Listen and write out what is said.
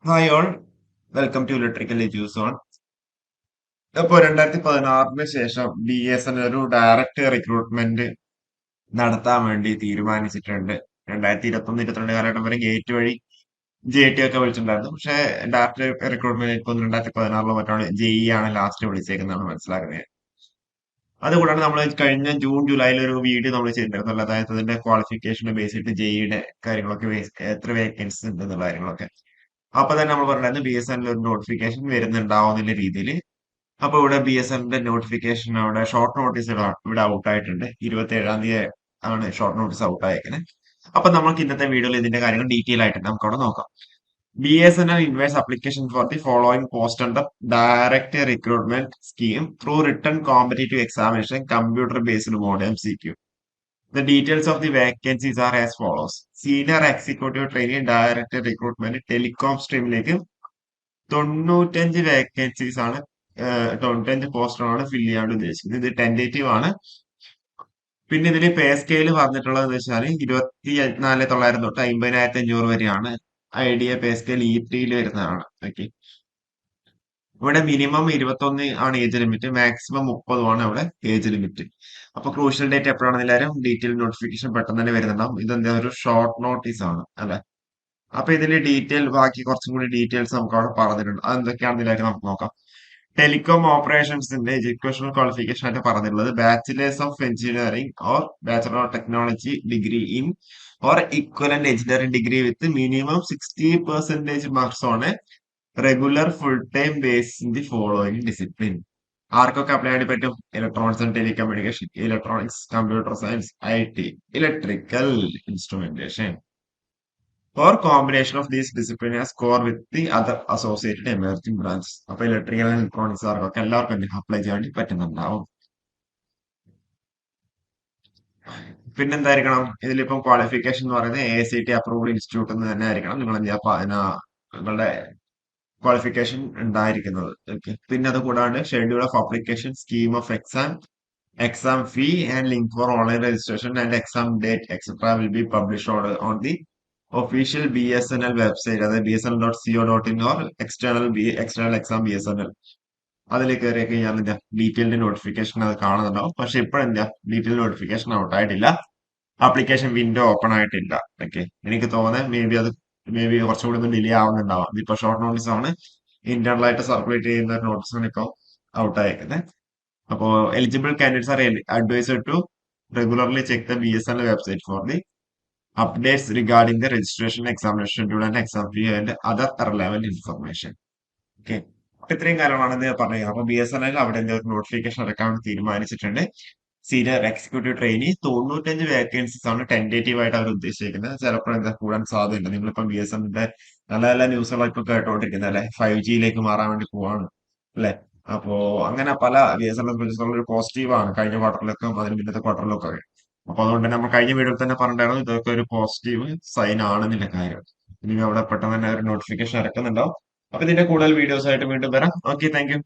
Hi all, welcome to electrical Eduzone. ഇപ്പോ 2016 ശേഷം BSN ഒരു ഡയറക്റ്റ് റിക്രൂട്ട്മെന്റ് നടത്താൻ വേണ്ടി തീരുമാനിച്ചിട്ടുണ്ട്. 2021-22 കാലഘട്ടം വരെ ഗേറ്റ് വഴി JT ഒക്കെ വിളിച്ചിട്ടുണ്ടായിരുന്നു. പക്ഷേ ഡയറക്റ്റ് റിക്രൂട്ട്മെന്റ് ഇപ്പൊ 2016 മറ്റാണ് JE ആണ് ലാസ്റ്റ് വിളിച്ചേക്കുന്നതാണ് മനസ്സിലാക്കുന്നത്. അതുകൂടാതെ നമ്മൾ കഴിഞ്ഞ ജൂൺ ജൂലൈയിൽ ഒരു വീഡിയോ നമ്മൾ ചെയ്തിട്ടുണ്ടായിരുന്നല്ലോ, അതായത് അതിന്റെ ക്വാളിഫിക്കേഷനെ ബേസ് ചെയ്തിട്ട് JEയുടെ കാര്യങ്ങളൊക്കെ എത്ര വേക്കൻസി ഉണ്ടെന്നുള്ള കാര്യങ്ങളൊക്കെ. അപ്പൊ തന്നെ നമ്മൾ പറഞ്ഞായിരുന്നു BSNൽ ഒരു നോട്ടിഫിക്കേഷൻ വരുന്നുണ്ടാവുന്ന രീതിയിൽ. അപ്പൊ ഇവിടെ BSNന്റെ നോട്ടിഫിക്കേഷൻ അവിടെ ഷോർട്ട് നോട്ടീസ് ഇവിടെ ഔട്ട് ആയിട്ടുണ്ട്. 27-ാം തീയതി ആണ് ഷോർട്ട് നോട്ടീസ് ഔട്ട് ആയേക്കുന്നത്. അപ്പൊ നമുക്ക് ഇന്നത്തെ വീഡിയോയിൽ ഇതിന്റെ കാര്യങ്ങൾ ഡീറ്റെയിൽ ആയിട്ട് നമുക്ക് അവിടെ നോക്കാം. BSNL invites application for the following post under direct recruitment scheme through written competitive examination, computer based mode MCQ. The details of the vacancies are as follows. Senior Executive Trainee Direct Recruitment Telecom സ്ട്രീമിലേക്ക് 95 vacancies ആണ്, 95 പോസ്റ്ററാണ് fill ചെയ്യാൻ ഉദ്ദേശിക്കുന്നത്. ഇത് tentative ആണ്. പിന്നെ ഇതിൽ pay scale പറഞ്ഞിട്ടുള്ളത് വെച്ചാൽ 24,900 തൊട്ട് 50,500 വരെയാണ്. ഐഡിയ പേ സ്കെയിൽ E3 വരുന്നതാണ്. ഓക്കെ, ഇവിടെ മിനിമം 21 ആണ് ഏജ് ലിമിറ്റ്, മാക്സിമം 30 ആണ് ഇവിടെ ഏജ് ലിമിറ്റ്. അപ്പൊ ക്രൂഷ്യൽ ഡേറ്റ് എപ്പോഴാണെന്ന് എല്ലാവരും ഡീറ്റെയിൽ നോട്ടിഫിക്കേഷൻ പെട്ടെന്ന് തന്നെ വരുന്നുണ്ടാവും. ഇതെന്താ ഒരു ഷോർട്ട് നോട്ടീസ് ആണ് അല്ലെ. അപ്പൊ ഇതിൽ ഡീറ്റെയിൽ ബാക്കി കുറച്ചും കൂടി ഡീറ്റെയിൽസ് നമുക്ക് അവിടെ പറഞ്ഞിട്ടുണ്ട്. അതെന്തൊക്കെയാണെന്നില്ലായിട്ട് നമുക്ക് നോക്കാം. ടെലികോം ഓപ്പറേഷൻസിന്റെ എഡ്യൂക്കേഷണൽ ക്വാളിഫിക്കേഷൻ ആയിട്ട് പറഞ്ഞിട്ടുള്ളത് bachelors of engineering or bachelor of technology degree in or equivalent engineering degree with minimum 60% marks on a regular full time base in the following discipline. ആർക്കൊക്കെ അപ്ലൈ ചെയ്യാൻ പറ്റും? Electronics and telecommunication, electronics, computer science, IT, electrical instrumentation, or combination of these disciplinary score with the other associated emerging branches. അപ്പൊ electrical and electronics ആർക്കൊക്കെ എല്ലാവർക്കും എന്തെങ്കിലും apply ചെയ്യാൻ വേണ്ടി പറ്റുന്നുണ്ടാവും. പിന്നെന്തായിരിക്കണം ഇതിലിപ്പം qualification എന്ന് പറയുന്നത് AICTE അപ്രൂവ്ഡ് ഇൻസ്റ്റിറ്റ്യൂട്ട് എന്ന് തന്നെ ആയിരിക്കണം നിങ്ങൾ എന്ത് നിങ്ങളുടെ ക്വാളിഫിക്കേഷൻ ഉണ്ടായിരിക്കുന്നത്. ഓക്കെ, പിന്നെ അത് കൂടാണ്ട് schedule of application, scheme of exam, exam fee and link for online registration and exam date etcetera will be publish on the official BSNL website, അതായത് BSNL.co.in or external exam BSNL. അതിൽ കയറി കഴിഞ്ഞാൽ എന്താ detailed notification അത് കാണുന്നുണ്ടാവും. പക്ഷെ ഇപ്പോഴെന്താ detail notification out ആയിട്ടില്ല, application window open ആയിട്ടില്ല. ഓക്കെ, എനിക്ക് തോന്നുന്നത് മേ ബി കുറച്ചും കൂടി ഒന്ന് ഡിലേ ആവുന്നുണ്ടാവാം. ഇതിപ്പോ ഷോർട്ട് നോട്ടീസ് ആണ്, ഇന്റേണൽ ആയിട്ട് സർക്കുലേറ്റ് ചെയ്യുന്ന ഒരു നോട്ടീസാണ് ഇപ്പോൾ ഔട്ട് ആയിരിക്കുന്നത്. അപ്പോ eligible candidates are advised to regularly check the BSNL website for the updates regarding the registration, examination schedule and exam fee and other relevant information. Okay, അപ്പൊ ഇത്രയും കാര്യങ്ങളാണ് ഇത് പറഞ്ഞത്. അപ്പൊ BSNL അവിടെ ഒരു നോട്ടിഫിക്കേഷൻ ഇറക്കാൻ വേണ്ടി തീരുമാനിച്ചിട്ടുണ്ട്. സീനിയർ എക്സിക്യൂട്ടീവ് ട്രെയിനി 95 വേക്കൻസീസ് ആണ് ടെന്റേറ്റീവ് ആയിട്ട് അവർ ഉദ്ദേശിക്കുന്നത്. ചിലപ്പോൾ എന്താ കൂടാൻ സാധ്യതയുണ്ട്. നിങ്ങളിപ്പം BSNLന്റെ നല്ല നല്ല ന്യൂസുകളാണ് ഇപ്പൊ കേട്ടോണ്ടിരിക്കുന്നത് അല്ലെ. 5Gയിലേക്ക് മാറാൻ വേണ്ടി പോവാണ് അല്ലെ. അപ്പോ അങ്ങനെ പല BSNL ഒരു പോസിറ്റീവ് ആണ് കഴിഞ്ഞ ക്വാർട്ടറിലൊക്കെ അതിന് പിന്നത്തെ ക്വാർട്ടറിലൊക്കെ. അപ്പൊ അതുകൊണ്ട് തന്നെ നമ്മൾ കഴിഞ്ഞ വീഡിയോയിൽ തന്നെ പറഞ്ഞിട്ടായിരുന്നു ഇതൊക്കെ ഒരു പോസിറ്റീവ് സൈൻ ആണെന്നുള്ള കാര്യം. ഇനി അവിടെ പെട്ടെന്ന് തന്നെ ഒരു നോട്ടിഫിക്കേഷൻ ഇറക്കുന്നുണ്ടാവും. അപ്പൊ ഇതിന്റെ കൂടുതൽ വീഡിയോസ് ആയിട്ട് വീണ്ടും വരാം. Okay, thank you.